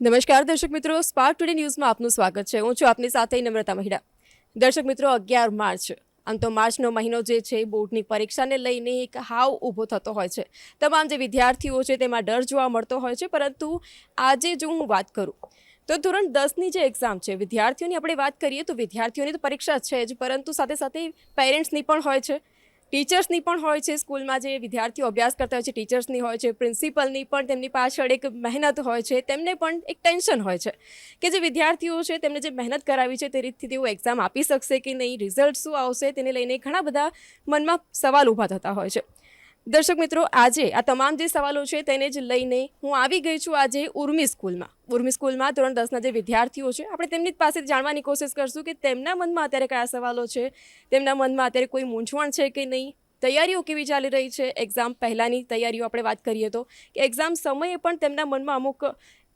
નમસ્કાર દર્શક મિત્રો, સ્પાર્ક ટુડે ન્યૂઝમાં આપનું સ્વાગત છે. હું છું આપની સાથે નમ્રતા મહિડા. દર્શક મિત્રો, 11 માર્ચ આમ તો માર્ચનો મહિનો જે છે બોર્ડની પરીક્ષાને લઈને એક હાવ ઊભો થતો હોય છે. તમામ જે વિદ્યાર્થીઓ છે તેમાં ડર જોવા મળતો હોય છે. પરંતુ આજે જો હું વાત કરું તો ધોરણ 10ની જે એક્ઝામ છે, વિદ્યાર્થીઓની આપણે વાત કરીએ તો વિદ્યાર્થીઓની તો પરીક્ષા છે જ, પરંતુ સાથે સાથે પેરેન્ટ્સની પણ હોય છે, ટીચર્સની પણ હોય છે. સ્કૂલમાં જે વિદ્યાર્થીઓ અભ્યાસ કરતા હોય છે ટીચર્સની હોય છે, પ્રિન્સિપલની પણ તેમની પાછળ એક મહેનત હોય છે, તેમને પણ એક ટેન્શન હોય છે કે જે વિદ્યાર્થીઓ છે તેમને જે મહેનત કરાવી છે તે રીતથી તેઓ એક્ઝામ આપી શકશે કે નહીં, રિઝલ્ટ શું આવશે તેને લઈને ઘણા બધા મનમાં સવાલ ઊભા થતા હોય છે. દર્શક મિત્રો, આજે આ તમામ જે સવાલો છે તેને જ લઈને હું આવી ગઈ છું આજે ઉર્મી સ્કૂલમાં ધોરણ 10ના જે વિદ્યાર્થીઓ છે આપણે તેમની પાસે જાણવાની કોશિશ કરશું કે તેમના મનમાં અત્યારે કયા સવાલો છે, તેમના મનમાં અત્યારે કોઈ મૂંઝવણ છે કે નહીં, તૈયારીઓ કેવી ચાલી રહી છે. એક્ઝામ પહેલાંની તૈયારીઓ આપણે વાત કરીએ તો કે એક્ઝામ સમયે પણ તેમના મનમાં અમુક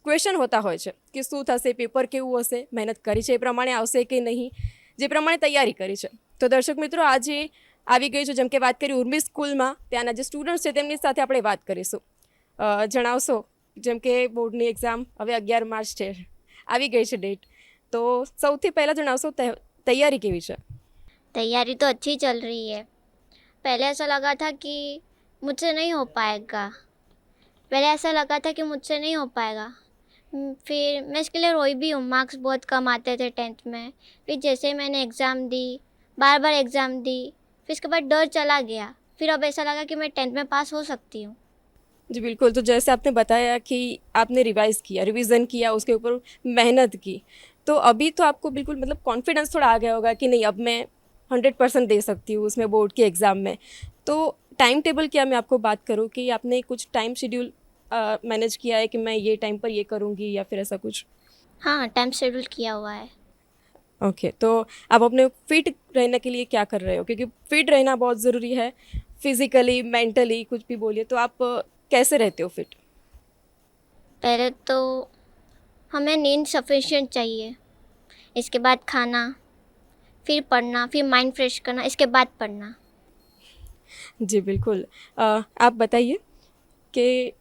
ક્વેશ્ચન હોતા હોય છે કે શું થશે, પેપર કેવું હશે, મહેનત કરી છે એ પ્રમાણે આવશે કે નહીં, જે પ્રમાણે તૈયારી કરી છે. તો દર્શક મિત્રો, આજે આવી ગઈ છું, જેમ કે વાત કરી ઉર્મી સ્કૂલમાં, ત્યાંના જે સ્ટુડન્ટ્સ છે તેમની સાથે આપણે વાત કરીશું. જણાવશો, જેમ કે બોર્ડની એક્ઝામ હવે 11 માર્ચ છે, આવી ગઈ છે ડેટ, તો સૌથી પહેલાં જણાવશો તૈયારી કેવી છે? तैयारी तो अच्छी चल रही है। पहले ऐसा लगा था कि मुझसे नहीं हो पाएगा पहले ऐसा लगा था कि मुझसे नहीं हो पाएगा। फिर मैं इसके लिए रोई भी हूँ, मार्क्स बहुत कम आते थे 10th में। फिर जैसे मैंने एग्ज़ाम दी, बार बार एग्ज़ाम दी, फिर इसके बाद डर चला गया। फिर अब ऐसा लगा कि मैं 10th में पास हो सकती हूँ। जी बिल्कुल, तो जैसे आपने बताया कि आपने रिवीज़न किया, उसके ऊपर मेहनत की, तो अभी तो आपको बिल्कुल मतलब कॉन्फिडेंस थोड़ा आ गया होगा कि नहीं, अब मैं 100% दे सकती हूँ उसमें बोर्ड के एग्ज़ाम में. तो टाइम टेबल क्या मैं आपको बात करूँ कि आपने कुछ टाइम शेड्यूल मैनेज किया है कि मैं ये टाइम पर ये करूँगी या फिर ऐसा कुछ? हाँ, टाइम शेड्यूल किया हुआ है। ओके, तो आप अपने फिट रहने के लिए क्या कर रहे हो? क्योंकि फिट रहना बहुत ज़रूरी है, फिज़िकली, मेंटली, कुछ भी बोलिए. तो आप कैसे रहते हो फिट? पहले तो हमें नींद सफिशिएंट चाहिए, इसके बाद खाना, फिर पढ़ना, फिर माइंड फ्रेश करना, इसके बाद पढ़ना। जी बिल्कुल. आप बताइए कि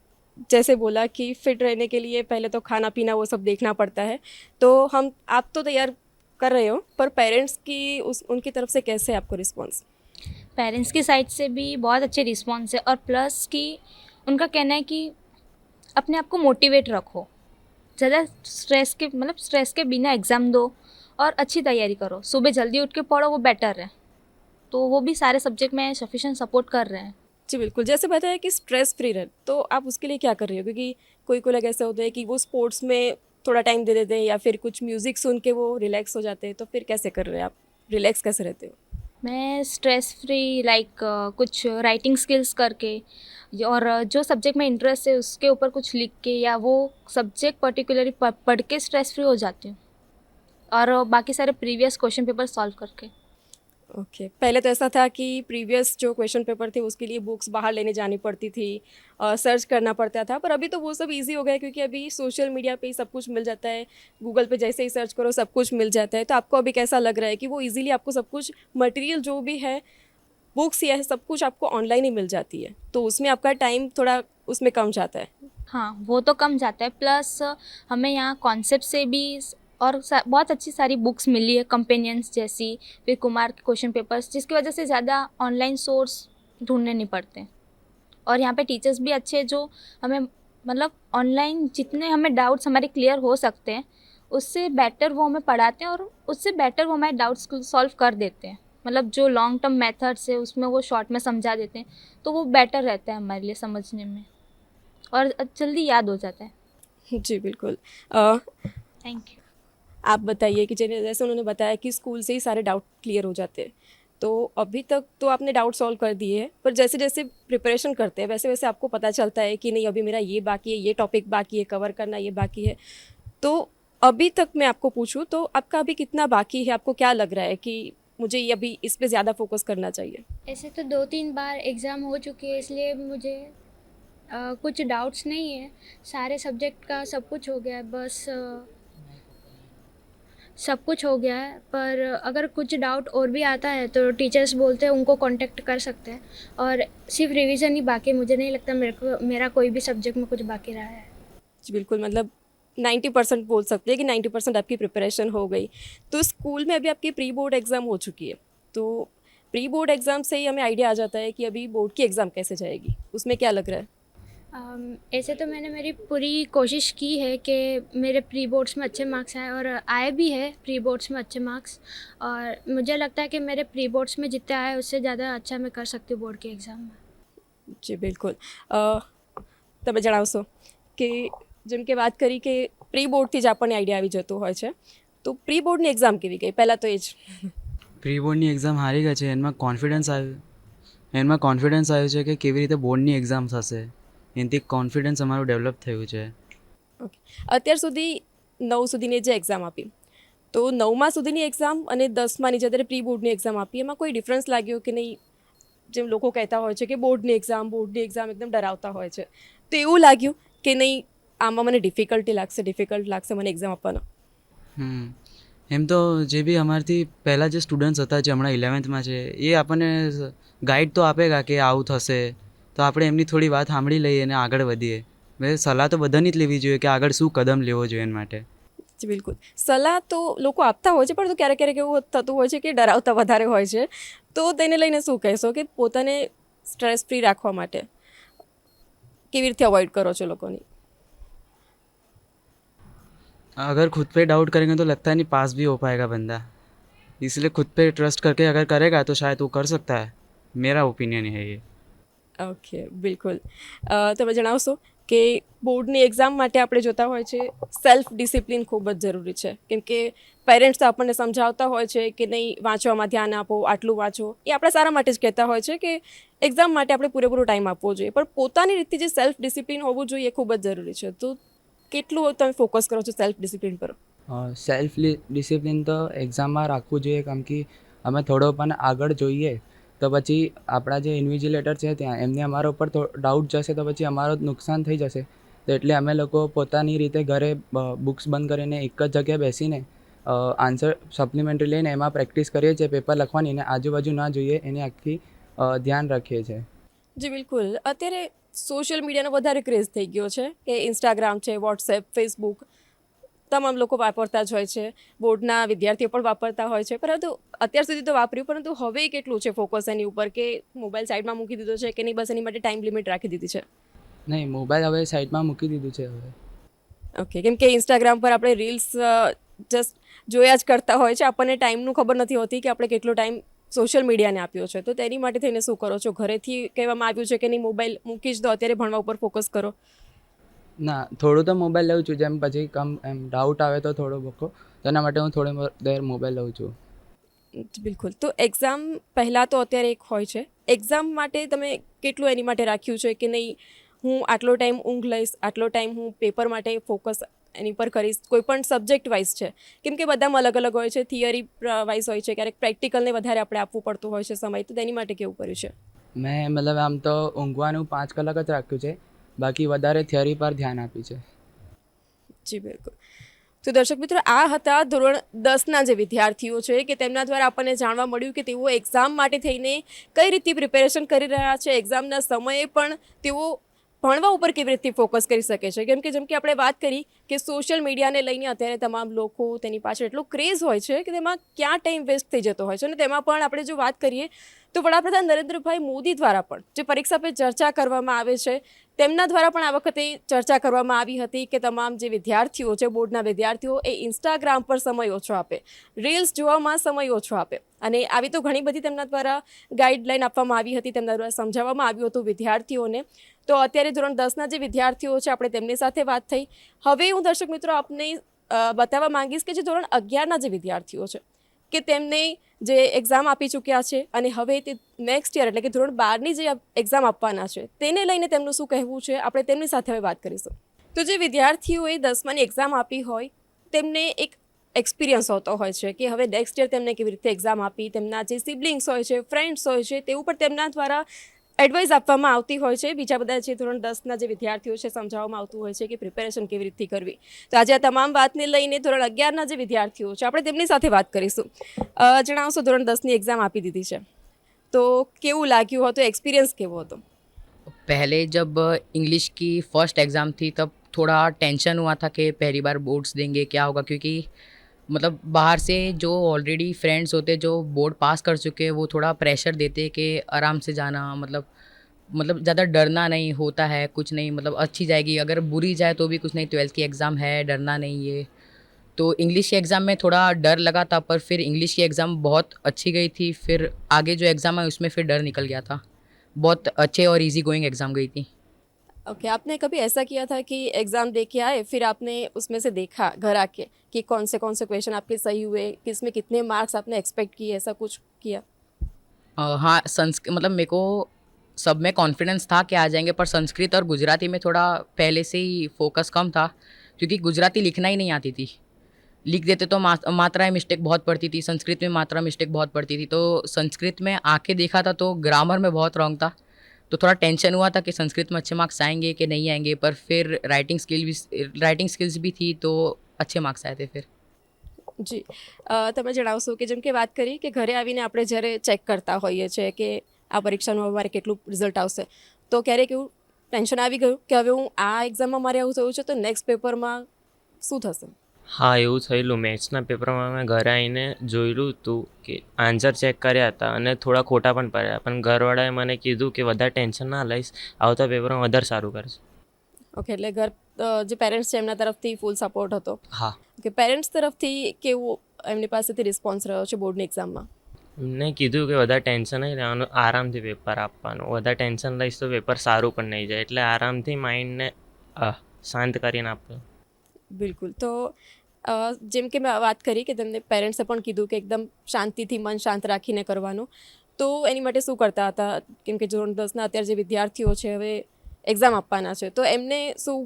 जैसे बोला कि फिट रहने के लिए पहले तो खाना पीना वो सब देखना पड़ता है, तो आप तो तैयार कर रहे हो, पर पेरेंट्स की उनकी तरफ से कैसे है आपको रिस्पॉन्स? पेरेंट्स की साइड से भी बहुत अच्छे रिस्पॉन्स है, और प्लस कि उनका कहना है कि अपने आप को मोटिवेट रखो, ज़्यादा स्ट्रेस के बिना एग्ज़ाम दो और अच्छी तैयारी करो, सुबह जल्दी उठ के पढ़ो, वो बेटर है। तो वो भी सारे सब्जेक्ट में सफिशिएंट सपोर्ट कर रहे हैं। जी बिल्कुल, जैसे बताया कि स्ट्रेस फ्री रहे, तो आप उसके लिए क्या कर रही हो? क्योंकि कोई कोई लोग ऐसे होते हैं कि वो स्पोर्ट्स में थोड़ा टाइम दे देते हैं या फिर कुछ म्यूज़िक सुन के वो रिलैक्स हो जाते हैं, तो फिर कैसे कर रहे हैं आप, रिलैक्स कैसे रहते हो? मैं स्ट्रेस फ्री कुछ राइटिंग स्किल्स करके, और जो सब्जेक्ट में इंटरेस्ट है उसके ऊपर कुछ लिख के, या वो सब्जेक्ट पर्टिकुलरली पढ़ के स्ट्रेस फ्री हो जाती हूँ, और बाकी सारे प्रीवियस क्वेश्चन पेपर सॉल्व करके। ओके, पहले तो ऐसा था कि प्रीवियस जो क्वेश्चन पेपर थे उसके लिए बुक्स बाहर लेने जानी पड़ती थी, सर्च करना पड़ता था, पर अभी तो वो सब इजी हो गया है क्योंकि अभी सोशल मीडिया पे ही सब कुछ मिल जाता है. गूगल पे जैसे ही सर्च करो सब कुछ मिल जाता है. तो आपको अभी कैसा लग रहा है कि वो इजीली आपको सब कुछ मटेरियल जो भी है, बुक्स या सब कुछ आपको ऑनलाइन ही मिल जाती है, तो उसमें आपका टाइम थोड़ा उसमें कम जाता है? हाँ, वो तो कम जाता है, प्लस हमें यहाँ कॉन्सेप्ट से भी और बहुत अच्छी सारी बुक्स मिली है, कंपेनियंस जैसी, फिर कुमार के क्वेश्चन पेपर्स, जिसकी वजह से ज़्यादा ऑनलाइन सोर्स ढूंढने नहीं पड़ते। और यहाँ पे टीचर्स भी अच्छे हैं, जो हमें मतलब ऑनलाइन जितने हमें डाउट्स हमारे क्लियर हो सकते हैं उससे बेटर वो हमें पढ़ाते हैं, और उससे बेटर वो हमारे डाउट्स सॉल्व कर देते हैं। मतलब जो लॉन्ग टर्म मेथड्स है उसमें वो शॉर्ट में समझा देते हैं, तो वो बेटर रहता है हमारे लिए समझने में, और जल्दी याद हो जाता है। जी बिल्कुल. Thank you. आप बताइए कि जैसे उन्होंने बताया कि स्कूल से ही सारे डाउट क्लियर हो जाते हैं, तो अभी तक तो आपने डाउट सॉल्व कर दिए हैं, पर जैसे जैसे प्रिपरेशन करते हैं वैसे वैसे आपको पता चलता है कि नहीं, अभी मेरा ये बाकी है, ये टॉपिक बाकी है, कवर करना ये बाकी है. तो अभी तक मैं आपको पूछूं तो आपका अभी कितना बाकी है? आपको क्या लग रहा है कि मुझे ये अभी इस पे ज़्यादा फोकस करना चाहिए? ऐसे तो 2-3 बार एग्ज़ाम हो चुकी है, इसलिए मुझे कुछ डाउट्स नहीं है। सारे सब्जेक्ट का सब कुछ हो गया है, बस सब कुछ हो गया है। पर अगर कुछ डाउट और भी आता है तो टीचर्स बोलते हैं उनको कांटेक्ट कर सकते हैं, और सिर्फ रिवीजन ही बाकी है। मुझे नहीं लगता मेरा कोई भी सब्जेक्ट में कुछ बाकी रहा है। जी बिल्कुल, मतलब 90% बोल सकते हैं कि 90% आपकी प्रिपरेशन हो गई। तो स्कूल में अभी आपकी प्री बोर्ड एग्ज़ाम हो चुकी है, तो प्री बोर्ड एग्ज़ाम से ही हमें आइडिया आ जाता है कि अभी बोर्ड की एग्ज़ाम कैसे जाएगी, उसमें क्या लग रहा है? ऐसे तो मैंने मेरी पूरी कोशिश की है कि मेरे प्री बोर्ड्स में अच्छे मार्क्स आए, और आए भी है प्री बोर्ड्स में अच्छे मार्क्स, और मुझे लगता है कि मेरे प्री बोर्ड्स में जितने आए उससे ज़्यादा अच्छा मैं कर सकती हूँ बोर्ड के एग्ज़ाम में। જી બિલકુલ. તમે જણાવશો કે જેમ કે વાત કરી કે પ્રી બોર્ડથી જ આપણને આઈડિયા આવી જતો હોય છે, તો પ્રી બોર્ડની એક્ઝામ કેવી ગઈ પહેલાં તો એ જ. પ્રી બોર્ડની એક્ઝામ હારી ગઈ છે. એમાં કોન્ફિડન્સ આવ્યો છે કે કેવી રીતે બોર્ડની એક્ઝામ થશે. એનાથી કોન્ફિડન્સ અમારું ડેવલપ થયું છે. ઓકે. અત્યાર સુધી 9 સુધીની જે એક્ઝામ આપી, તો 9મા સુધીની એક્ઝામ અને 10માની જે અત્યારે પ્રી બોર્ડની એક્ઝામ આપી, એમાં કોઈ ડિફરન્સ લાગ્યો કે નહીં? જેમ લોકો કહેતા હોય છે કે બોર્ડની એક્ઝામ એકદમ ડરાવતા હોય છે, તો એવું લાગ્યું કે નહીં આમાં મને ડિફિકલ્ટ લાગશે મને એક્ઝામ આપવાનો? એમ તો જે બી અમારાથી પહેલાં જે સ્ટુડન્ટ્સ હતા જે હમણાં 11th છે એ આપણને ગાઈડ તો આપેગા કે આવું થશે, તો આપણે એમની થોડી વાત સાંભળી લઈએ અને આગળ વધીએ. સલાહ તો બધાની જ લેવી જોઈએ કે આગળ શું કદમ લેવો જોઈએ એના માટે. જી બિલકુલ. સલાહ તો લોકો આપતા હોય છે, પરંતુ ક્યારેક ક્યારેક એવું થતું હોય છે કે ડરાવતા વધારે હોય છે, તો તેને લઈને શું કહેશો કે પોતાને સ્ટ્રેસ ફ્રી રાખવા માટે કેવી રીતે અવોઇડ કરો છો લોકોની? अगर खुद पे डाउट करेंगे तो लगता है नहीं पास भी हो पाएगा बंदा. इसलिए खुद पे ट्रस्ट करके अगर करेगा तो शायद वो कर सकता है. मेरा ओपिनियन है ये. ઓકે, બિલકુલ. તમે જણાવશો કે બોર્ડની એક્ઝામ માટે આપણે જોતા હોય છે સેલ્ફ ડિસિપ્લિન ખૂબ જ જરૂરી છે, કેમ કે પેરેન્ટ્સ તો આપણને સમજાવતા હોય છે કે નહીં વાંચવામાં ધ્યાન આપો, આટલું વાંચો, એ આપણા સારા માટે જ કહેતા હોય છે કે એક્ઝામ માટે આપણે પૂરેપૂરો ટાઈમ આપવો જોઈએ, પણ પોતાની રીતથી જે સેલ્ફ ડિસિપ્લિન હોવું જોઈએ એ ખૂબ જ જરૂરી છે. તો કેટલું તમે ફોકસ કરો છો સેલ્ફ ડિસિપ્લિન પર? સેલ્ફ ડિસિપ્લિન તો એક્ઝામમાં રાખવું જોઈએ, કેમ કે અમે થોડો પણ આગળ જોઈએ તો પછી આપણા જે ઇન્વિજિલેટર છે ત્યાં એમને અમારા ઉપર ડાઉટ જશે તો પછી અમારો નુકસાન થઈ જશે. તો એટલે અમે લોકો પોતાની રીતે ઘરે બુક્સ બંધ કરીને એક જ જગ્યાએ બેસીને આન્સર સપ્લિમેન્ટરી લઈને એમાં પ્રેક્ટિસ કરીએ છીએ પેપર લખવાની, અને આજુબાજુ ના જોઈએ એની આખી ધ્યાન રાખીએ છીએ. જી બિલકુલ. અત્યારે સોશિયલ મીડિયાનો વધારે ક્રેઝ થઈ ગયો છે કે ઇન્સ્ટાગ્રામ છે, વોટ્સએપ, ફેસબુક તમામ લોકો વાપરતા જ હોય છે, બોર્ડના વિદ્યાર્થીઓ પણ વાપરતા હોય છે, પરંતુ અત્યાર સુધી તો વાપર્યું, પરંતુ હવે કેટલું છે ફોકસ એની ઉપર કે મોબાઈલ સાઈડમાં મૂકી દીધો છે કે નહીં, બસ એની માટે ટાઈમ લિમિટ રાખી દીધી છે? નહીં, મોબાઈલ હવે સાઈડમાં મૂકી દીધું છે હવે. ઓકે. કેમ કે ઇન્સ્ટાગ્રામ પર આપણે રીલ્સ જસ્ટ જોયા જ કરતા હોય છે, આપણને ટાઈમનું ખબર નથી હોતી કે આપણે કેટલો ટાઈમ સોશિયલ મીડિયાને આપ્યો છે. તો તેની માટે થઈને શું કરો છો? ઘરેથી કહેવામાં આવ્યું છે કે નહીં મોબાઈલ મૂકી જ દો, અત્યારે ભણવા ઉપર ફોકસ કરો? ના, થોડું તો મોબાઈલ લઉં છું, જેમ પછી એમ ડાઉટ આવે તો થોડો બકો, તો એના માટે હું થોડી દેર મોબાઈલ લઉં છું. બિલકુલ. તો એક્ઝામ પહેલાં તો અત્યારે એક હોય છે, એક્ઝામ માટે તમે કેટલું એની માટે રાખ્યું છે કે નહીં હું આટલો ટાઈમ ઊંઘ લઈશ, આટલો ટાઈમ હું પેપર માટે ફોકસ એની પર કરીશ? કોઈ પણ સબ્જેક્ટ વાઇઝ છે, કેમ કે બધામાં અલગ અલગ હોય છે, થિયરી વાઇઝ હોય છે, ક્યારેક પ્રેક્ટિકલને વધારે આપણે આપવું પડતું હોય છે સમય, તો તેની માટે કેવું કર્યું છે? મેં મતલબ આમ તો ઊંઘવાનું 5 કલાક જ રાખ્યું છે, બાકી વધારે થિયરી પર ધ્યાન આપ્યું છે. જી બિલકુલ. તો દર્શક મિત્રો, આ હતા ધોરણ 10ના જે વિદ્યાર્થીઓ છે કે તેમના દ્વારા આપણને જાણવા મળ્યું કે તેઓ એક્ઝામ માટે થઈને કઈ રીતે પ્રિપેરેશન કરી રહ્યા છે, એક્ઝામના સમયે પણ તેઓ ભણવા ઉપર કેવી રીતે ફોકસ કરી શકે છે. કેમ કે આપણે વાત કરી કે સોશિયલ મીડિયાને લઈને અત્યારે તમામ લોકો તેની પાછળ એટલો ક્રેઝ હોય છે કે તેમાં ક્યાં ટાઈમ વેસ્ટ થઈ જતો હોય છે. અને તેમાં પણ આપણે જો વાત કરીએ તો વડાપ્રધાન નરેન્દ્રભાઈ મોદી દ્વારા પણ જે પરીક્ષા પે ચર્ચા કરવામાં આવે છે, તેમના દ્વારા પણ આ વખતે ચર્ચા કરવામાં આવી હતી કે તમામ જે વિદ્યાર્થીઓ છે, બોર્ડના વિદ્યાર્થીઓ, એ ઇન્સ્ટાગ્રામ પર સમય ઓછો આપે, રીલ્સ જોવામાં સમય ઓછો આપે. અને આવી તો ઘણી બધી તેમના દ્વારા ગાઈડલાઈન આપવામાં આવી હતી, તેમના દ્વારા સમજાવવામાં આવ્યું હતું વિદ્યાર્થીઓને. તો અત્યારે ધોરણ 10ના જે વિદ્યાર્થીઓ છે આપણે તેમની સાથે વાત થઈ. હવે હું દર્શક મિત્રો આપને બતાવવા માંગીશ કે જે ધોરણ 11ના જે વિદ્યાર્થીઓ છે કે તેમને જે એક્ઝામ આપી ચૂક્યા છે અને હવે તે નેક્સ્ટ યર એટલે કે ધોરણ 12ની જે એક્ઝામ આપવાના છે તેને લઈને તેમનું શું કહેવું છે, આપણે તેમની સાથે હવે વાત કરીશું. તો જે વિદ્યાર્થીઓએ 10માની એક્ઝામ આપી હોય તેમને એક એક્સપિરિયન્સ હોતો હોય છે કે હવે નેક્સ્ટ યર તેમને કેવી રીતે એક્ઝામ આપી, તેમના જે સિબલિંગ્સ હોય છે, ફ્રેન્ડ્સ હોય છે, તે ઉપર તેમના દ્વારા એડવાઇસ આપવામાં આવતી હોય છે. બીજા બધા જે ધોરણ 10ના જે વિદ્યાર્થીઓ છે સમજાવવામાં આવતું હોય છે કે પ્રિપેરેશન કેવી રીતે કરવી. તો આજે આ તમામ વાતને લઈને ધોરણ 11ના જે વિદ્યાર્થીઓ છે આપણે તેમની સાથે વાત કરીશું. જણાવશો, ધોરણ 10ની એક્ઝામ આપી દીધી છે તો કેવું લાગ્યું હતું, एक्सपीरियंस કેવો હતો? पहले जब इंग्लिश की फर्स्ट एग्ज़ाम थी तब थोड़ा टेंशन हुआ था कि पहली बार बोर्ड्स देंगे क्या होगा, क्योंकि मतलब बाहर से जो ऑलरेडी फ्रेंड्स होते जो बोर्ड पास कर चुके हैं वो थोड़ा प्रेशर देते कि आराम से जाना, मतलब ज़्यादा डरना नहीं होता है, कुछ नहीं, मतलब अच्छी जाएगी, अगर बुरी जाए तो भी कुछ नहीं, 12th की एग्ज़ाम है, डरना नहीं है। तो इंग्लिश के एग्ज़ाम में थोड़ा डर लगा था, पर फिर इंग्लिश की एग्ज़ाम बहुत अच्छी गई थी, फिर आगे जो एग्ज़ाम है उसमें फिर डर निकल गया था। बहुत अच्छे और इजी गोइंग एग्ज़ाम गई थी। ओके, आपने कभी ऐसा किया था कि एग्ज़ाम दे के आए, फिर आपने उसमें से देखा घर आके कि कौन से क्वेश्चन आपके सही हुए, किसमें कितने मार्क्स आपने एक्सपेक्ट किए, ऐसा कुछ किया? हाँ, मतलब मेरे को सब में कॉन्फिडेंस था कि आ जाएंगे, पर संस्कृत और गुजराती में थोड़ा पहले से ही फोकस कम था, क्योंकि गुजराती लिखना ही नहीं आती थी। लिख देते तो मात्राएं मिस्टेक बहुत पड़ती थी, संस्कृत में मात्रा मिस्टेक बहुत पड़ती थी, तो संस्कृत में आके देखा था तो ग्रामर में बहुत रॉन्ग था, तो थोड़ा टेंशन हुआ था कि संस्कृत में अच्छे मार्क्स आएंगे कि नहीं आएंगे, पर फिर राइटिंग स्किल्स भी थी तो अच्छे मार्क्स आए थे फिर। જી તમે જણાવશો કે જેમ કે વાત કરી કે ઘરે આવીને આપણે જ્યારે ચેક કરતા હોઈએ છીએ કે આ પરીક્ષાનું અમારે કેટલું રિઝલ્ટ આવશે, તો ક્યારેક એવું ટેન્શન આવી ગયું કે હવે હું આ એક્ઝામમાં મારે આવું થયું છે તો નેક્સ્ટ પેપરમાં શું થશે? હા એવું થયેલું. મેથ્સના પેપરમાં મેં ઘરે આવીને જોયેલું હતું કે આન્સર ચેક કર્યા હતા અને થોડા ખોટા પણ પડ્યા, પણ ઘરવાળાએ મને કીધું કે વધારે ટેન્શન ના લઈશ, આવતા પેપરમાં વધારે સારું કરશે. ઓકે, એટલે ઘર જે પેરેન્ટ્સ છે એમના તરફથી ફૂલ સપોર્ટ હતો. હા, કે પેરેન્ટ્સ તરફથી કેવું એમની પાસેથી રિસ્પોન્સ રહ્યો છે બોર્ડની એક્ઝામમાં? એમને કીધું કે વધારે ટેન્શન નહીં લેવાનું, આરામથી પેપર આપવાનું, વધારે ટેન્શન લઈશ તો પેપર સારું પણ નહીં જાય, એટલે આરામથી માઇન્ડને શાંત કરીને આપવું. બિલકુલ. તો જેમ કે મેં વાત કરી કે તમને પેરેન્ટ્સે પણ કીધું કે એકદમ શાંતિથી મન શાંત રાખીને કરવાનું, તો એની માટે શું કરતા હતા? કેમ કે ધોરણ 10ના અત્યારે જે વિદ્યાર્થીઓ છે હવે એક્ઝામ આપવાના છે, તો એમને શું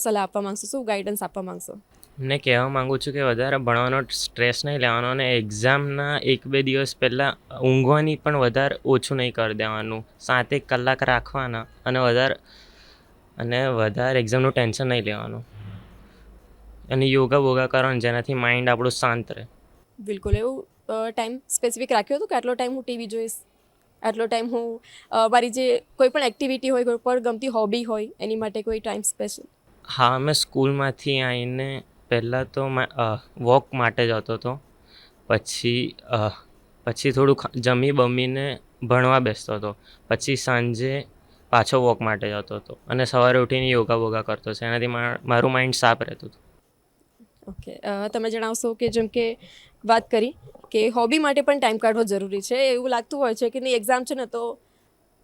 સલાહ આપવા માંગશો, શું ગાઈડન્સ આપવા માંગશો? એમને કહેવા માગું છું કે વધારે ભણવાનો સ્ટ્રેસ નહીં લેવાનો, અને એક્ઝામના 1-2 દિવસ પહેલાં ઊંઘવાની પણ વધારે ઓછું નહીં કરી દેવાનું, 7-1 કલાક રાખવાના, અને વધારે એક્ઝામનું ટેન્શન નહીં લેવાનું, અને યોગા બોગા કરવાનું જેનાથી માઇન્ડ આપણું શાંત રહે. બિલકુલ. એવું ટાઈમ સ્પેસિફિક રાખ્યો હતો કે આટલો ટાઈમ હું ટીવી જોઈશ, આટલો ટાઈમ હું મારી જે કોઈ પણ એક્ટિવિટી હોય, કોઈ પણ ગમતી હોબી હોય એની માટે કોઈ ટાઈમ સ્પેશિયલ? હા, મેં સ્કૂલમાંથી આવીને પહેલાં તો વોક માટે જતો હતો, પછી થોડું જમી બમીને ભણવા બેસતો હતો, પછી સાંજે પાછો વોક માટે જતો હતો, અને સવારે ઉઠીને યોગા બોગા કરતો છે, એનાથી મારું માઇન્ડ સાફ રહેતું હતું. ઓકે, તમે જણાવશો કે જેમ કે વાત કરી કે હોબી માટે પણ ટાઈમ કાઢવો જરૂરી છે. એવું લાગતું હોય છે કે નહીં એક્ઝામ છે ને તો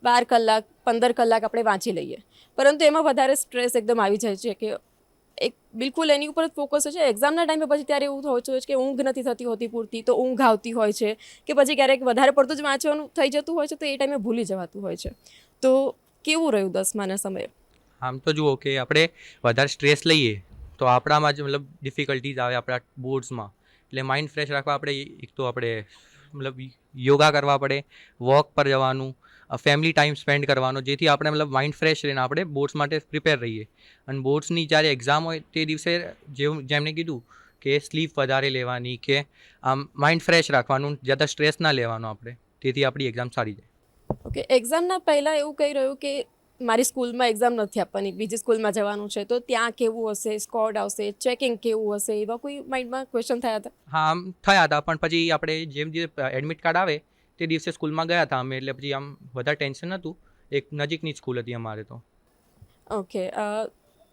12 કલાક 15 કલાક આપણે વાંચી લઈએ, પરંતુ એમાં વધારે સ્ટ્રેસ એકદમ આવી જાય છે કે એક બિલકુલ એની ઉપર જ ફોકસ હોય છે. એક્ઝામના ટાઈમે પછી ત્યારે એવું હોય છે કે ઊંઘ નથી થતી હોતી પૂરતી, તો ઊંઘ આવતી હોય છે કે પછી ક્યારેક વધારે પડતું જ વાંચવાનું થઈ જતું હોય છે, તો એ ટાઈમે ભૂલી જવાતું હોય છે. તો કેવું રહ્યું 10માના સમયે? આમ તો જુઓ કે આપણે વધારે સ્ટ્રેસ લઈએ તો આપણામાં જ મતલબ ડિફિકલ્ટીઝ આવે આપણા બોર્ડ્સમાં, એટલે માઇન્ડ ફ્રેશ રાખવા આપણે એક તો આપણે મતલબ યોગા કરવા પડે, વોક પર જવાનું, ફેમિલી ટાઈમ સ્પેન્ડ કરવાનો, જેથી આપણે મતલબ માઇન્ડ ફ્રેશ રહીને આપણે બોર્ડ્સ માટે પ્રિપેર રહીએ. અને બોર્ડ્સની જ્યારે એક્ઝામ હોય તે દિવસે જેમણે કીધું કે સ્લીપ વધારે લેવાની, કે આમ માઇન્ડ ફ્રેશ રાખવાનું, જ્યાદા સ્ટ્રેસ ના લેવાનો આપણે, તેથી આપણી એક્ઝામ સારી જાય. ઓકે, એક્ઝામના પહેલાં એવું કહી રહ્યું કે મારી સ્કૂલમાં એક્ઝામ નથી આપવાની, બીજી સ્કૂલમાં જવાનું છે, તો ત્યાં કેવું હશે, સ્કોડ આવશે, ચેકિંગ કેવું હશે, એવા કોઈ માઇન્ડમાં ક્વેશ્ચન થયા હતા? હા, આમ થયા હતા, પણ પછી આપણે જેમ એડમિટ કાર્ડ આવે તે દિવસે સ્કૂલમાં ગયા હતા અમે, એટલે પછી આમ વધારે ટેન્શન નહોતું. એક નજીકની સ્કૂલ હતી અમારે તો. ઓકે,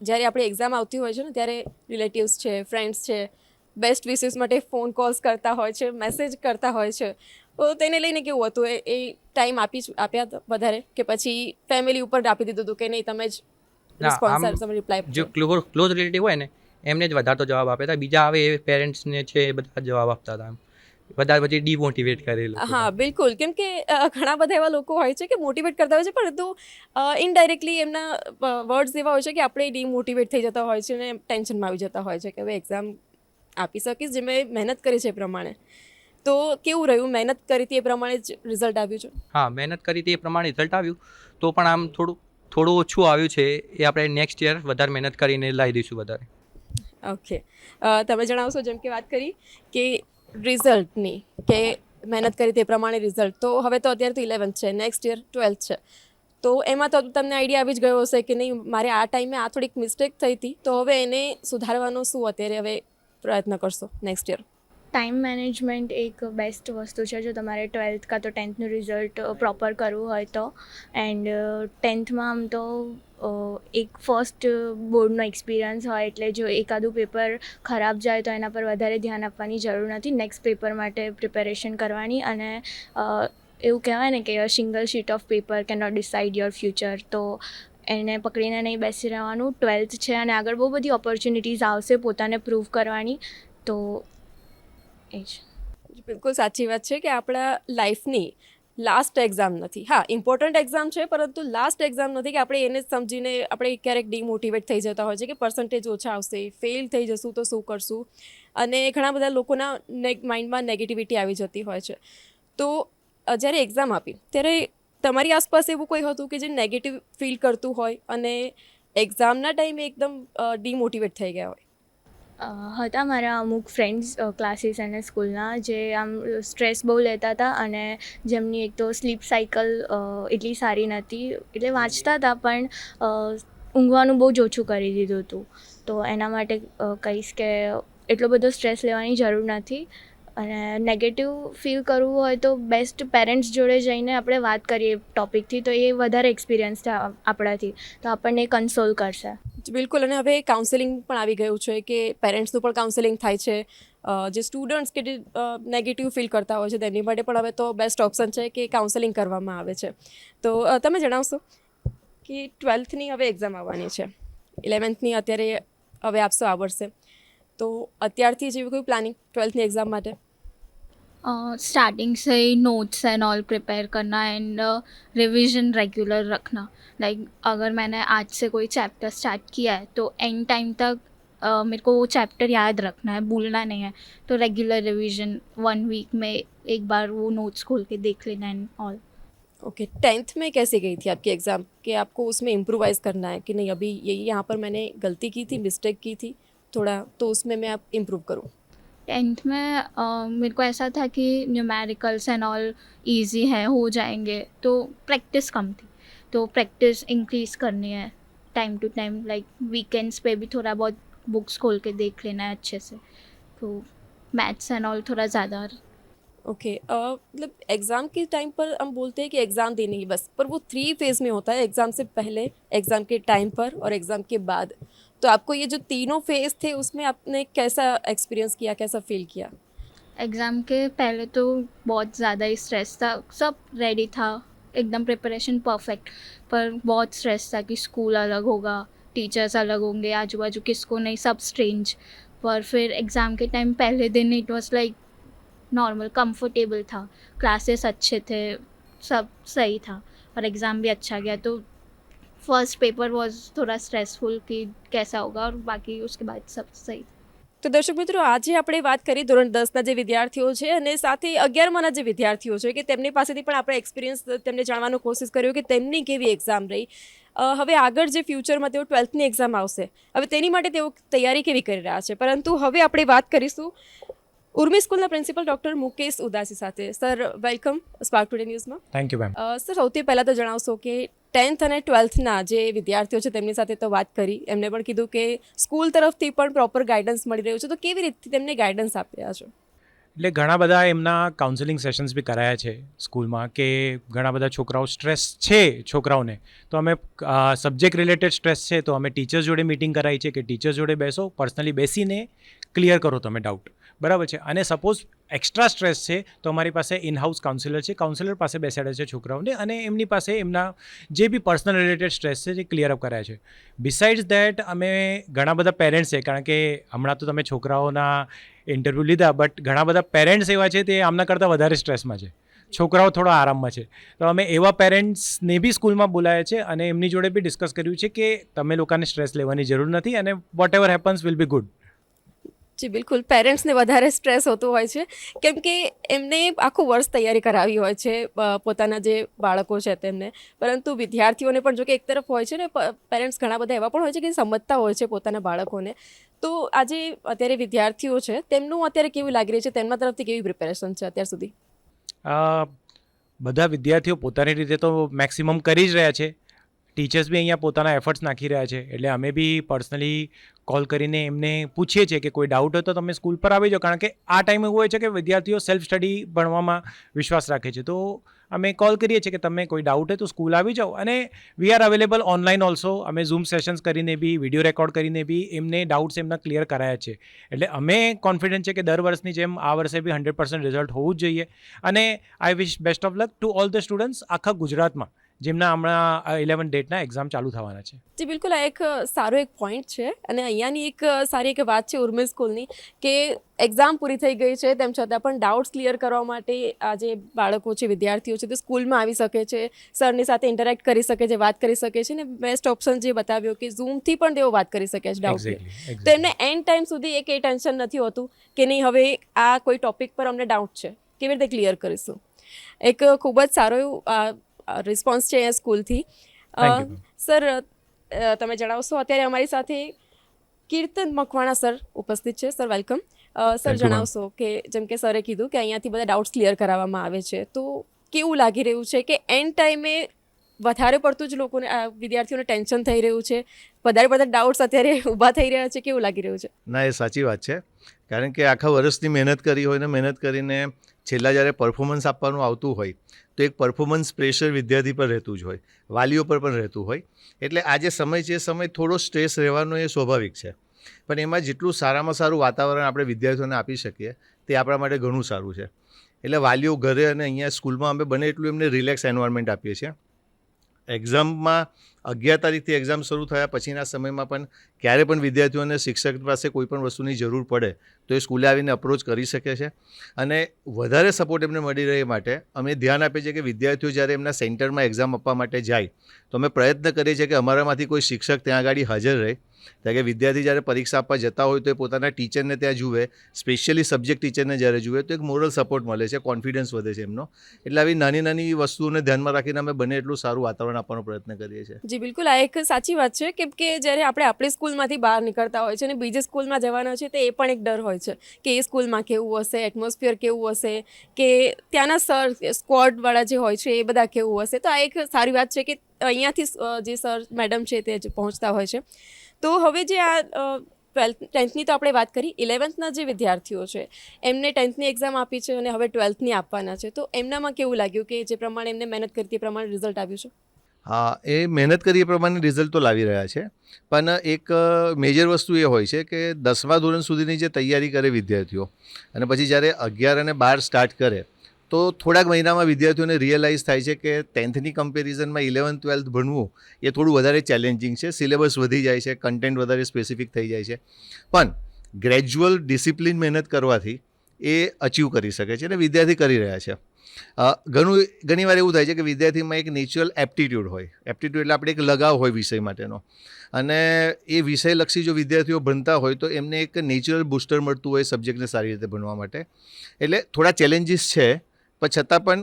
જ્યારે આપણી એક્ઝામ આવતી હોય છે ને ત્યારે રિલેટિવ્સ છે, ફ્રેન્ડ્સ છે, બેસ્ટ વિશિસ માટે ફોન કોલ્સ કરતા હોય છે, મેસેજ કરતા હોય છે, તો તેને લઈને કેવું હતું? એ ટાઈમ આપ્યા હતા વધારે, કે પછી ફેમિલી ઉપર આપી દીધું હતું કે નહીં તમે જ રિસ્પોન્સ રિપ્લાય? જો ક્લોઝ રિલેટિવ હોય ને એમને જ વધારે તો જવાબ આપ્યા હતા, બીજા આવે એ પેરેન્ટ્સને છે એ બધા જવાબ આપતા હતા, વધારે પછી ડિમોટિવેટ કરેલું. હા બિલકુલ, કેમ કે ઘણા બધા એવા લોકો હોય છે કે મોટિવેટ કરતા હોય છે, પરંતુ ઇનડાયરેક્ટલી એમના વર્ડ્સ એવા હોય છે કે આપણે ડિમોટિવેટ થઈ જતા હોય છે અને ટેન્શનમાં આવી જતા હોય છે કે હવે એક્ઝામ આપી શકીશ જે મેં મહેનત કરી છે એ પ્રમાણે. તો કેવું રહ્યું? મહેનત કરી હતી એ પ્રમાણે જ રિઝલ્ટ આવ્યું છે? હા, મહેનત કરી હતી એ પ્રમાણે રિઝલ્ટ આવ્યું, તો પણ આમ થોડું ઓછું આવ્યું છે, એ આપણે નેક્સ્ટ યર વધારે મહેનત કરીને લાવી દઈશું વધારે. ઓકે, તમે જણાવશો જેમ કે વાત કરી કે રિઝલ્ટની, કે મહેનત કરી તે પ્રમાણે રિઝલ્ટ, તો હવે તો અત્યારે તો 11th છે, નેક્સ્ટ યર 12th છે, તો એમાં તો તમને આઈડિયા આવી જ ગયો હશે કે નહીં, મારે આ ટાઈમે આ થોડીક મિસ્ટેક થઈ હતી, તો હવે એને સુધારવાનો શું અત્યારે હવે પ્રયત્ન કરશો નેક્સ્ટ યર? ટાઈમ મેનેજમેન્ટ એક બેસ્ટ વસ્તુ છે જો તમારે 12th કાં તો 10thનું રિઝલ્ટ પ્રોપર કરવું હોય તો. એન્ડ 10thમાં આમ તો એક ફર્સ્ટ બોર્ડનો એક્સપિરિયન્સ હોય એટલે જો એકાદું પેપર ખરાબ જાય તો એના પર વધારે ધ્યાન આપવાની જરૂર નથી. નેક્સ્ટ પેપર માટે પ્રિપેરેશન કરવાની. અને એવું કહેવાય ને કે single sheet of paper can not decide your future. તો એને પકડીને નહીં બેસી રહેવાનું. 12th છે અને આગળ બહુ બધી ઓપોર્ચ્યુનિટીઝ આવશે પોતાને પ્રૂવ કરવાની. તો એ જ. બિલકુલ સાચી વાત છે કે આપણા લાઈફની લાસ્ટ એક્ઝામ નથી. હા, ઇમ્પોર્ટન્ટ એક્ઝામ છે, પરંતુ લાસ્ટ એક્ઝામ નથી કે આપણે એને સમજીને આપણે ક્યારેક ડિમોટિવેટ થઈ જતા હોય છે કે પર્સન્ટેજ ઓછા આવશે, ફેલ થઈ જશું તો શું કરશું, અને ઘણા બધા લોકોના માઇન્ડમાં નેગેટિવિટી આવી જતી હોય છે. તો જ્યારે એક્ઝામ આપી ત્યારે તમારી આસપાસ એવું કોઈ હતું કે જે નેગેટિવ ફીલ કરતું હોય અને એક્ઝામના ટાઈમે એકદમ ડિમોટિવેટ થઈ ગયા હોય? હતા મારા અમુક ફ્રેન્ડ્સ ક્લાસીસ અને સ્કૂલના જે આમ સ્ટ્રેસ બહુ લેતા હતા અને જેમની એક તો સ્લીપ સાયકલ એટલી સારી નહોતી. એટલે વાંચતા હતા પણ ઊંઘવાનું બહુ જ ઓછું કરી દીધું હતું. તો એના માટે કહીશ કે એટલો બધો સ્ટ્રેસ લેવાની જરૂર નથી. અને નેગેટિવ ફીલ કરવું હોય તો બેસ્ટ પેરેન્ટ્સ જોડે જઈને આપણે વાત કરીએ ટોપિકથી, તો એ વધારે એક્સપિરિયન્સ થાય આપણાથી, તો આપણને કન્સોલ કરશે. બિલકુલ. અને હવે કાઉન્સેલિંગ પણ આવી ગયું છે કે પેરેન્ટ્સનું પણ કાઉન્સેલિંગ થાય છે. જે સ્ટુડન્ટ્સ કે જે નેગેટિવ ફીલ કરતા હોય છે તેમની માટે પણ હવે તો બેસ્ટ ઓપ્શન છે કે કાઉન્સેલિંગ કરવામાં આવે છે. તો તમે જણાવશો કે 12થની હવે એક્ઝામ આવવાની છે, 11થની અત્યારે હવે આપશો આ વર્ષે, તો અત્યારથી જેવી કોઈ પ્લાનિંગ 12થની एग्ज़ाम માટે? स्टार्टिंग से ही नोट्स एंड ऑल प्रिपेयर करना एंड रिवीजन रेगुलर रखना. लाइक अगर मैंने आज से कोई चैप्टर स्टार्ट किया है तो एंड टाइम तक मेरे को वो चैप्टर याद रखना है, भूलना नहीं है. तो रेगुलर रिवीजन 1 वीक में एक बार वो नोट्स खोल के देख लेना एंड ऑल. ओके. 10th में कैसे गई थी आपकी एग्ज़ाम कि आपको उसमें इम्प्रोवाइज़ करना है कि नहीं, अभी ये यहाँ पर मैंने गलती की थी, मिस्टेक की थी थोड़ा, तो उसमें मैं अब इम्प्रूव करूँ? 10th में मेरे को ऐसा था कि न्यूमेरिकल्स एंड ऑल इजी है, हो जाएंगे. तो प्रैक्टिस कम थी, तो प्रैक्टिस इंक्रीज़ करनी है time to time. Like weekends पे भी थोड़ा बहुत बुक्स खोल के देख लेना है अच्छे से. तो मैथ्स एंड ऑल थोड़ा ज़्यादा. ओके. मतलब एग्ज़ाम के टाइम पर हम बोलते हैं कि एग्ज़ाम देनी ही बस, पर वो 3 फेज़ में होता है, एग्ज़ाम से पहले, एग्ज़ाम के टाइम पर और एग्ज़ाम के बाद. तो आपको ये जो तीनों फेज़ थे उसमें आपने कैसा एक्सपीरियंस किया, कैसा फील किया? एग्ज़ाम के पहले तो बहुत ज़्यादा ही स्ट्रेस था. सब रेडी था, एकदम प्रिपरेशन परफेक्ट, पर बहुत स्ट्रेस था कि स्कूल अलग होगा, टीचर्स अलग होंगे, आजू बाजू किसको नहीं, सब स्ट्रेंज. पर फिर एग्ज़ाम के टाइम पहले दिन it was like normal, comfortable था, क्लासेस अच्छे थे, सब सही था और एग्ज़ाम भी अच्छा गया. तो फर्स्ट पेपर वॉज थोड़ा स्ट्रेसफुल कि कैसा होगा, और बाकी उसके बाद सब सही. તો દર્શક મિત્રો, આજે આપણે વાત કરી ધોરણ 10ના જે વિદ્યાર્થીઓ છે અને સાથે 11માના જે વિદ્યાર્થીઓ છે કે તેમની પાસેથી પણ આપણે એક્સપિરિયન્સ તેમને જાણવાનો કોશિશ કર્યો કે તેમની કેવી એક્ઝામ રહી. હવે આગળ જે ફ્યુચરમાં તેઓ 12થની એક્ઝામ આવશે, હવે તેની માટે તેઓ તૈયારી કેવી કરી રહ્યા છે. પરંતુ હવે આપણે વાત કરીશું ઉર્મી સ્કૂલના પ્રિન્સિપલ ડૉક્ટર મુકેશ ઉદાસી સાથે. સર, વેલકમ સ્પાર્ક ટુડે ન્યૂઝમાં. Thank you ma'am. સર, સૌથી પહેલાં તો જણાવશો કે 10th અને 12થના જે વિદ્યાર્થીઓ છે તેમની સાથે તો વાત કરી, એમને પણ કીધું કે સ્કૂલ તરફથી પણ પ્રોપર ગાઈડન્સ મળી રહ્યું છે, તો કેવી રીતે તેમને ગાઈડન્સ આપ્યા છો? એટલે ઘણા બધા એમના કાઉન્સેલિંગ સેશન્સ બી કરાયા છે સ્કૂલમાં, કે ઘણા બધા છોકરાઓ સ્ટ્રેસ છે છોકરાઓને, તો અમે સબ્જેક્ટ રિલેટેડ સ્ટ્રેસ છે તો અમે ટીચર્સ જોડે મિટિંગ કરાવી છે કે ટીચર્સ જોડે બેસો, પર્સનલી બેસીને ક્લિયર કરો તમે ડાઉટ, બરાબર છે. અને સપોઝ એક્સ્ટ્રા સ્ટ્રેસ છે તો અમારી પાસે ઇન હાઉસ કાઉન્સિલર છે, કાઉન્સિલર પાસે બેસાડે છે છોકરાઓને અને એમની પાસે એમના જે બી પર્સનલ રિલેટેડ સ્ટ્રેસ છે જે ક્લિયર અપ કરાય છે. બિસાઇડ્સ દેટ અમે ઘણા બધા પેરેન્ટ્સ છે, કારણ કે હમણાં તો તમે છોકરાઓના ઇન્ટરવ્યૂ લીધા, બટ ઘણા બધા પેરેન્ટ્સ એવા છે તે આમના કરતાં વધારે સ્ટ્રેસમાં છે, છોકરાઓ થોડા આરામમાં છે. તો અમે એવા પેરેન્ટ્સને બી સ્કૂલમાં બોલાયા છે અને એમની જોડે બી ડિસ્કસ કર્યું છે કે તમે લોકોને સ્ટ્રેસ લેવાની જરૂર નથી અને whatever happens will be good. જી બિલકુલ. પેરેન્ટ્સને વધારે સ્ટ્રેસ હોતું હોય છે કેમ કે એમને આખું વર્ષ તૈયારી કરાવી હોય છે પોતાના જે બાળકો છે તેમને, પરંતુ વિદ્યાર્થીઓને પણ જો કે એક તરફ હોય છે ને, પેરેન્ટ્સ ઘણા બધા એવા પણ હોય છે કે સમજતા હોય છે પોતાના બાળકોને. તો આજે અત્યારે વિદ્યાર્થીઓ છે તેમનું અત્યારે કેવું લાગી રહ્યું છે, તેમના તરફથી કેવી પ્રિપેરેશન છે અત્યાર સુધી? બધા વિદ્યાર્થીઓ પોતાની રીતે તો મેક્સિમમ કરી જ રહ્યા છે. ટીચર્સ બી અહીંયા પોતાના એફર્ટ્સ નાખી રહ્યા છે. એટલે અમે બી પર્સનલી કોલ કરીને એમને પૂછીએ છીએ કે કોઈ ડાઉટ હોય તો તમે સ્કૂલ પર આવી જાઓ, કારણ કે આ ટાઈમ એવું હોય છે કે વિદ્યાર્થીઓ સેલ્ફ સ્ટડી ભણવામાં વિશ્વાસ રાખે છે. તો અમે કોલ કરીએ છીએ કે તમે કોઈ ડાઉટ હોય તો સ્કૂલ આવી જાઓ. અને we are available online also. અમે ઝૂમ સેશન્સ કરીને બી, વિડીયો રેકોર્ડ કરીને બી એમને ડાઉટ્સ એમના ક્લિયર કરાયા છે. એટલે અમે કોન્ફિડન્ટ છે કે દર વર્ષની જેમ આ વર્ષે બી 100% રિઝલ્ટ હોવું જ જોઈએ. અને I wish best of luck to all the students આખા ગુજરાતમાં જેમના હમણાં 11 ડેટના એક્ઝામ ચાલુ થવાના છે. જી બિલકુલ, આ એક સારો એક પોઈન્ટ છે. અને અહીંયાની એક સારી એક વાત છે ઉર્મિલ સ્કૂલની કે એક્ઝામ પૂરી થઈ ગઈ છે તેમ છતાં પણ ડાઉટ્સ ક્લિયર કરવા માટે આ જે બાળકો છે, વિદ્યાર્થીઓ છે, તે સ્કૂલમાં આવી શકે છે, સરની સાથે ઇન્ટરેક્ટ કરી શકે છે, વાત કરી શકે છે. ને બેસ્ટ ઓપ્શન જે બતાવ્યો કે ઝૂમથી પણ તેઓ વાત કરી શકે છે ડાઉટ. તો એમને એન્ડ ટાઈમ સુધી એક એ ટેન્શન નથી હોતું કે નહીં હવે આ કોઈ ટોપિક પર અમને ડાઉટ છે, કેવી રીતે ક્લિયર કરીશું. એક ખૂબ જ સારો એવું રિસ્પોન્સ છે અહીંયા સ્કૂલથી. સર, તમે જણાવશો, અત્યારે અમારી સાથે કીર્તન મકવાણા સર ઉપસ્થિત છે. Sir welcome. સર જણાવશો કે જેમ કે સરે કીધું કે અહીંયાથી બધા ડાઉટ્સ ક્લિયર કરાવવામાં આવે છે, તો કેવું લાગી રહ્યું છે કે એન્ડ ટાઈમે વધારે પડતું જ લોકોને વિદ્યાર્થીઓને ટેન્શન થઈ રહ્યું છે, વધારે પડતા ડાઉટ્સ અત્યારે ઊભા થઈ રહ્યા છે, કેવું લાગી રહ્યું છે? ના, એ સાચી વાત છે. કારણ કે આખા વર્ષની મહેનત કરી હોય ને મહેનત કરીને છેલ્લા જ્યારે પરફોર્મન્સ આપવાનું આવતું હોય તો એક પરફોર્મન્સ પ્રેશર વિદ્યાર્થી પર રહેતું જ હોય, વાલીઓ પર પણ રહેતું હોય. એટલે આ જે સમય છે એ સમય થોડો સ્ટ્રેસ રહેવાનો એ સ્વાભાવિક છે. પણ એમાં જેટલું સારામાં સારું વાતાવરણ આપણે વિદ્યાર્થીઓને આપી શકીએ તે આપણા માટે ઘણું સારું છે. એટલે વાલીઓ ઘરે અને અહીંયા સ્કૂલમાં અમે બને એટલું એમને રિલેક્સ એન્વાયરમેન્ટ આપીએ છીએ. એક્ઝામમાં 11 તારીખથી એક્ઝામ શરૂ થયા પછીના સમયમાં પણ ક્યારે પણ વિદ્યાર્થીઓને શિક્ષક પાસે કોઈ પણ વસ્તુની જરૂર પડે તો એ સ્કૂલે આવીને અપ્રોચ કરી શકે છે. અને વધારે સપોર્ટ એમને મળી રહે માટે અમે ધ્યાન આપીએ છીએ કે વિદ્યાર્થીઓ જ્યારે એમના સેન્ટરમાં એક્ઝામ આપવા માટે જાય તો અમે પ્રયત્ન કરીએ છીએ કે અમારામાંથી કોઈ શિક્ષક ત્યાં આગળ હાજર રહે. કારણ કે વિદ્યાર્થી જ્યારે પરીક્ષા આપવા જતા હોય તો એ પોતાના ટીચરને ત્યાં જુએ, સ્પેશિયલી સબ્જેક્ટ ટીચરને જ્યારે જુએ તો એક મોરલ સપોર્ટ મળે છે, કોન્ફિડન્સ વધે છે એમનો. એટલે આવી નાની નાની વસ્તુઓને ધ્યાનમાં રાખીને અમે બને એટલું સારું વાતાવરણ આપવાનો પ્રયત્ન કરીએ છીએ. જી બિલકુલ, આ એક સાચી વાત છે. કેમ કે જ્યારે આપણે આપણી સ્કૂલમાંથી બહાર નીકળતા હોય છે અને બીજી સ્કૂલમાં જવાના છે તો એ પણ એક ડર હોય છે કે એ સ્કૂલમાં કેવું હશે, એટમોસ્ફિયર કેવું હશે, કે ત્યાંના સર સ્ક્વોડવાળા જે હોય છે એ બધા કેવું હશે. તો આ એક સારી વાત છે કે અહીંયાથી જે સર મેડમ છે તે પહોંચતા હોય છે. તો હવે જે આ 10th તો આપણે વાત કરી, 11thના જે વિદ્યાર્થીઓ છે એમને 10thની એક્ઝામ આપી છે અને હવે 12thની આપવાના છે, તો એમનામાં કેવું લાગ્યું કે જે પ્રમાણે એમને મહેનત કરી તે પ્રમાણે રિઝલ્ટ આવ્યું છે? હા, એ મહેનત કરી એ પ્રમાણે રિઝલ્ટ તો લાવી રહ્યા છે. પણ એક મેજર વસ્તુ એ હોય છે કે 10મા ધોરણ સુધીની જે તૈયારી કરે વિદ્યાર્થીઓ અને પછી જ્યારે 11 અને 12 સ્ટાર્ટ કરે તો થોડાક મહિનામાં વિદ્યાર્થીઓને રિયલાઇઝ થાય છે કે 10thની કમ્પેરિઝનમાં 11th 12th ભણવું એ થોડું વધારે ચેલેન્જિંગ છે. સિલેબસ વધી જાય છે, કન્ટેન્ટ વધારે સ્પેસિફિક થઈ જાય છે. પણ ગ્રેજ્યુઅલ ડિસિપ્લિન મહેનત કરવાથી એ અચીવ કરી શકે છે અને વિદ્યાર્થી કરી રહ્યા છે. ઘણીવાર એવું થાય છે કે વિદ્યાર્થીમાં એક નેચરલ એપ્ટિટ્યૂડ હોય. એપ્ટિટ્યૂડ એટલે આપણે એક લગાવ હોય વિષય માટેનો, અને એ વિષયલક્ષી જો વિદ્યાર્થીઓ ભણતા હોય તો એમને એક નેચરલ બૂસ્ટર મળતું હોય સબ્જેક્ટને સારી રીતે ભણવા માટે. એટલે થોડા ચેલેન્જીસ છે, પણ છતાં પણ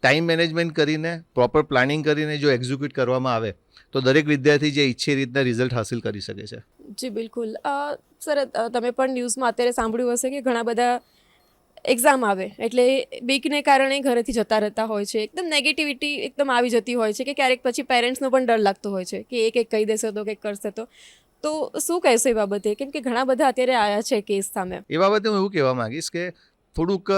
ટાઈમ મેનેજમેન્ટ કરીને, પ્રોપર પ્લાનિંગ કરીને જો એક્ઝિક્યુટ કરવામાં આવે તો દરેક વિદ્યાર્થી જે ઈચ્છે એ રીતના રિઝલ્ટ હાંસિલ કરી શકે છે. જી બિલકુલ. સર, તમે પણ ન્યૂઝમાં અત્યારે સાંભળ્યું હશે કે ઘણા બધા એક્ઝામ આવે એટલે બીકને કારણે ઘરેથી જતા રહેતા હોય છે, એકદમ નેગેટિવિટી એકદમ આવી જતી હોય છે કે ક્યારેક પછી પેરેન્ટ્સનો પણ ડર લાગતો હોય છે કે એક કહી દેશે તો કંઈક કરશે તો શું કહેશો એ બાબતે? કેમ કે ઘણા બધા અત્યારે આવ્યા છે કેસ સામે. એ બાબતે હું એવું કહેવા માંગીશ કે થોડુંક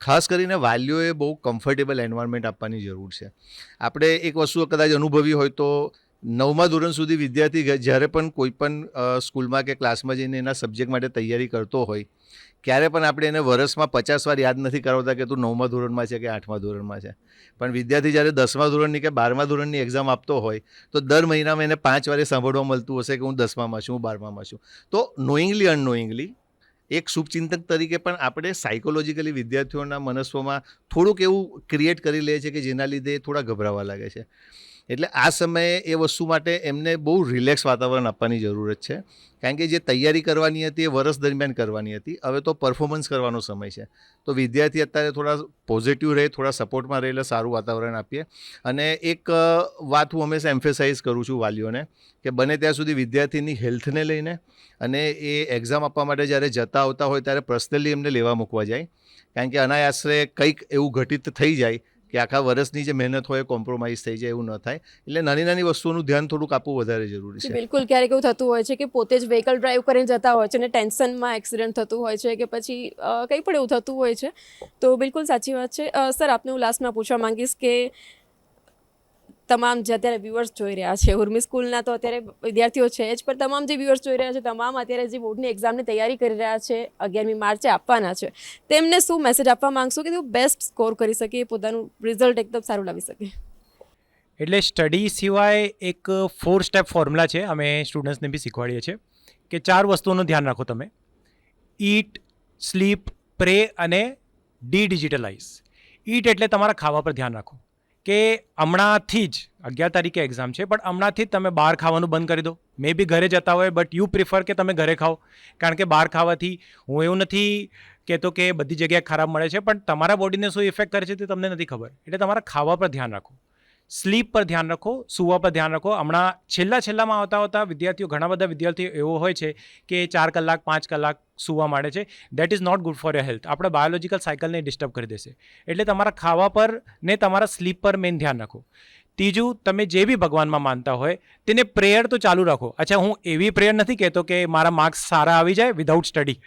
ખાસ કરીને વાલીઓએ બહુ કમ્ફર્ટેબલ એન્વાયરમેન્ટ આપવાની જરૂર છે. આપણે એક વસ્તુ કદાચ અનુભવી હોય તો 9મા ધોરણ સુધી વિદ્યાર્થી જ્યારે પણ કોઈ પણ સ્કૂલમાં કે ક્લાસમાં જઈને એના સબ્જેક્ટ માટે તૈયારી કરતો હોય ક્યારે પણ આપણે એને વર્ષમાં 50 વાર યાદ નથી કરાવતા કે તું 9મા ધોરણમાં છે કે 8મા ધોરણમાં છે. પણ વિદ્યાર્થી જ્યારે 10મા ધોરણની કે 12મા ધોરણની એક્ઝામ આપતો હોય તો દર મહિનામાં એને 5 વારે સાંભળવા મળતું હશે કે હું 10મામાં છું, હું 12મામાં છું. તો નોઈંગલી અનનોઈંગલી એક શુભચિંતક તરીકે પણ આપણે સાયકોલોજીકલી વિદ્યાર્થીઓના મનસ્વમાં થોડુંક એવું ક્રિએટ કરી લે છે કે જેના લીધે થોડા ગભરાવા લાગે છે. એટલે આ સમયે એ વસ્તુ માટે એમને બહુ રિલેક્સ વાતાવરણ આપવાની જરૂરત છે. કારણ કે જે તૈયારી કરવાની હતી એ વર્ષ દરમિયાન કરવાની હતી, હવે તો પરફોર્મન્સ કરવાનો સમય છે. તો વિદ્યાર્થી અત્યારે થોડા પોઝિટિવ રહે, થોડા સપોર્ટમાં રહે એટલે સારું વાતાવરણ આપીએ. અને એક વાત હું હંમેશા એમ્ફેસાઇઝ કરું છું વાલીઓને કે બને ત્યાં સુધી વિદ્યાર્થીની હેલ્થને લઈને અને એ એક્ઝામ આપવા માટે જ્યારે જતા આવતા હોય ત્યારે પર્સનલી એમને લેવા મૂકવા જાય. કારણ કે અનાયાસે કંઈક એવું ઘટિત થઈ જાય કે આખા વર્ષની જે મહેનત હોય કોમ્પ્રોમાઇઝ થઈ જાય, એવું ન થાય. એટલે નાની નાની વસ્તુઓનું ધ્યાન થોડુંક આપવું વધારે જરૂરી જી છે. બિલકુલ, ક્યારેક એવું થતું હોય છે કે પોતે જ વ્હીકલ ડ્રાઈવ કરીને જતા હોય છે અને ટેન્શનમાં એક્સિડન્ટ થતું હોય છે કે પછી કંઈ પણ એવું થતું હોય છે. તો બિલકુલ સાચી વાત છે. સર, આપને હું લાસ્ટમાં પૂછવા માંગીશ કે તમામ જે અત્યારે વ્યુઅર્સ જોઈ રહ્યા છે, ઉર્મી સ્કૂલના તો અત્યારે વિદ્યાર્થીઓ છે જ, પણ તમામ જે વ્યુઅર્સ જોઈ રહ્યા છે, તમામ અત્યારે જે બોર્ડની એક્ઝામની તૈયારી કરી રહ્યા છે, 11મી માર્ચે આપવાના છે, તેમને શું મેસેજ આપવા માંગશો કે તેઓ બેસ્ટ સ્કોર કરી શકે, પોતાનું રિઝલ્ટ એકદમ સારું લાવી શકે? એટલે સ્ટડી સિવાય એક 4 સ્ટેપ ફોર્મ્યુલા છે, અમે સ્ટુડન્ટ્સને બી શીખવાડીએ છીએ કે 4 વસ્તુઓનું ધ્યાન રાખો તમે: ઈટ, સ્લીપ, પ્રે અને ડિજિટલાઇઝ. ઈટ એટલે તમારા ખાવા પર ધ્યાન રાખો કે હમણાંથી જ 11 તારીખે એક્ઝામ છે, પણ હમણાંથી જ તમે બહાર ખાવાનું બંધ કરી દો. મે બી ઘરે જતા હોય, બટ યુ પ્રિફર કે તમે ઘરે ખાઓ, કારણ કે બહાર ખાવાથી, હું એવું નથી કહેતો કે બધી જગ્યાએ ખરાબ મળે છે, પણ તમારા બોડીને શું ઇફેક્ટ કરે છે તે તમને નથી ખબર. એટલે તમારા ખાવા પર ધ્યાન રાખો, સ્લીપ પર ધ્યાન રાખો, સૂવા પર ધ્યાન રાખો. હમણાં છેલ્લામાં આવતા વિદ્યાર્થીઓ, ઘણા બધા વિદ્યાર્થીઓ એવો હોય છે કે 4 કલાક 5 કલાક સૂવા માંડે છે. That is not good for your health. આપણા બાયોલોજિકલ સાયકલને ડિસ્ટર્બ કરી દેશે. એટલે તમારા ખાવા પર ને તમારા સ્લીપ પર મેઇન ધ્યાન રાખો. ત્રીજું, તમે જે બી ભગવાનમાં માનતા હોય તેને પ્રેયર તો ચાલુ રાખો. અચ્છા, હું એવી પ્રેયર નથી કહેતો કે મારા માર્ક્સ સારા આવી જાય વિધાઉટ સ્ટડી,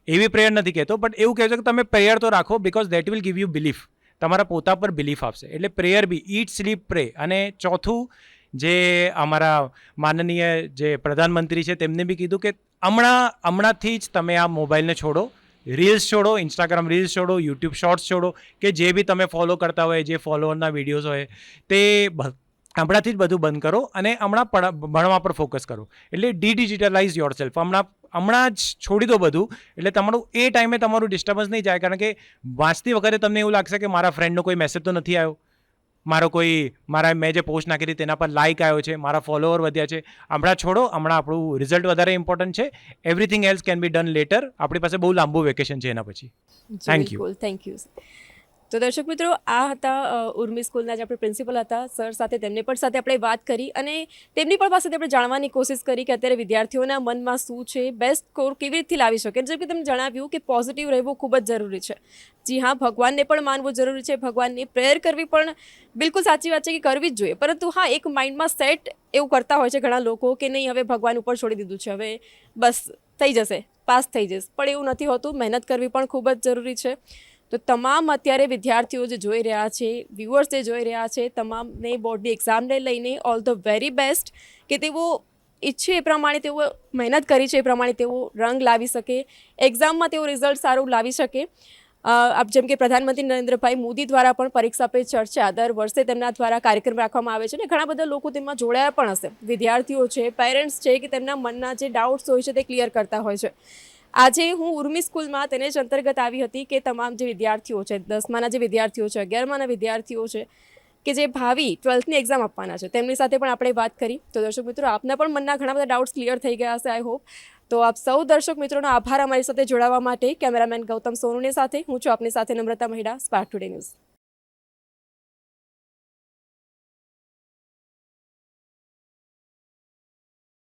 એવી પ્રેયર નથી કહેતો, બટ એવું કહેજો કે તમે પ્રેયર તો રાખો, because that will give you belief. તમારા પોતા પર બિલીફ આપશે. એટલે પ્રેયર બી, ઈટ, સ્લીપ, પ્રે. અને ચોથું, જે અમારા માનનીય જે પ્રધાનમંત્રી છે તેમને બી કીધું કે હમણાંથી જ તમે આ મોબાઈલને છોડો, રીલ્સ છોડો, ઇન્સ્ટાગ્રામ રીલ્સ છોડો, યુટ્યુબ શોર્ટ્સ છોડો, કે જે બી તમે ફોલો કરતા હોય, જે ફોલોઅરના વિડીયોઝ હોય તે હમણાંથી જ બધું બંધ કરો અને હમણાં ભણવા પર ફોકસ કરો. એટલે ડિજિટલાઇઝ યોર સેલ્ફ. હમણાં જ છોડી દો બધું, એટલે તમારું એ ટાઈમે તમારું ડિસ્ટર્બન્સ નહીં જાય. કારણ કે વાંચતી વખતે તમને એવું લાગશે કે મારા ફ્રેન્ડનો કોઈ મેસેજ તો નથી આવ્યો, મેં જે પોસ્ટ નાખી હતી તેના પર લાઇક આવ્યો છે, મારા ફોલોવર વધ્યા છે. હમણાં છોડો, હમણાં આપણું રિઝલ્ટ વધારે ઇમ્પોર્ટન્ટ છે. Everything else can be done letter. આપણી પાસે બહુ લાંબુ વેકેશન છે એના પછી. Thank you. Thank you. તો દર્શક મિત્રો, આ હતા ઉર્મી સ્કૂલના જે આપણે પ્રિન્સિપલ હતા સર, સાથે તેમને પણ સાથે આપણે વાત કરી અને તેમની પણ પાસેથી આપણે જાણવાની કોશિશ કરી કે અત્યારે વિદ્યાર્થીઓના મનમાં શું છે, બેસ્ટ સ્કોર કેવી રીતે લાવી શકે. જેમ કે તમે જણાવ્યું કે પોઝિટિવ રહેવું ખૂબ જ જરૂરી છે. જી હા, ભગવાનને પણ માનવું જરૂરી છે, ભગવાનની પ્રેયર કરવી પણ બિલકુલ સાચી વાત છે કે કરવી જ જોઈએ. પરંતુ હા, એક માઇન્ડમાં સેટ એવું કરતા હોય છે ઘણા લોકો કે નહીં, હવે ભગવાન ઉપર છોડી દીધું છે, હવે બસ થઈ જશે, પાસ થઈ જશે. પણ એવું નથી હોતું, મહેનત કરવી પણ ખૂબ જ જરૂરી છે. તો તમામ અત્યારે વિદ્યાર્થીઓ જે જોઈ રહ્યા છે, વ્યુઅર્સ જે જોઈ રહ્યા છે, તમામને બોર્ડની એક્ઝામને લઈને ઓલ ધ વેરી બેસ્ટ, કે તેઓ ઈચ્છે એ પ્રમાણે તેઓ મહેનત કરી છે, એ પ્રમાણે તેઓ રંગ લાવી શકે, એક્ઝામમાં તેઓ રિઝલ્ટ સારું લાવી શકે. જેમ કે પ્રધાનમંત્રી નરેન્દ્રભાઈ મોદી દ્વારા પણ પરીક્ષા પે ચર્ચા દર વર્ષે તેમના દ્વારા કાર્યક્રમ રાખવામાં આવે છે અને ઘણા બધા લોકો તેમાં જોડાયા પણ હશે. વિદ્યાર્થીઓ છે, પેરેન્ટ્સ છે, કે તેમના મનના જે ડાઉટ્સ હોય છે તે ક્લિયર કરતા હોય છે. આજે હું ઉર્મી સ્કૂલમાં તેને જ અંતર્ગત આવી હતી કે તમામ જે વિદ્યાર્થીઓ છે, 10માના જે વિદ્યાર્થીઓ છે, 11માના વિદ્યાર્થીઓ છે, કે જે ભાવિ 12થની એક્ઝામ આપવાના છે, તેમની સાથે પણ આપણે વાત કરી. તો દર્શક મિત્રો, આપના પણ મનના ઘણા બધા ડાઉટ્સ ક્લિયર થઈ ગયા હશે, આઈ હોપ. તો આપ સૌ દર્શક મિત્રોનો આભાર અમારી સાથે જોડાવા માટે. કેમેરામેન ગૌતમ સોનુની સાથે હું છું આપની સાથે નમ્રતા મહિડા, સ્પાર્ક ટુડે ન્યૂઝ.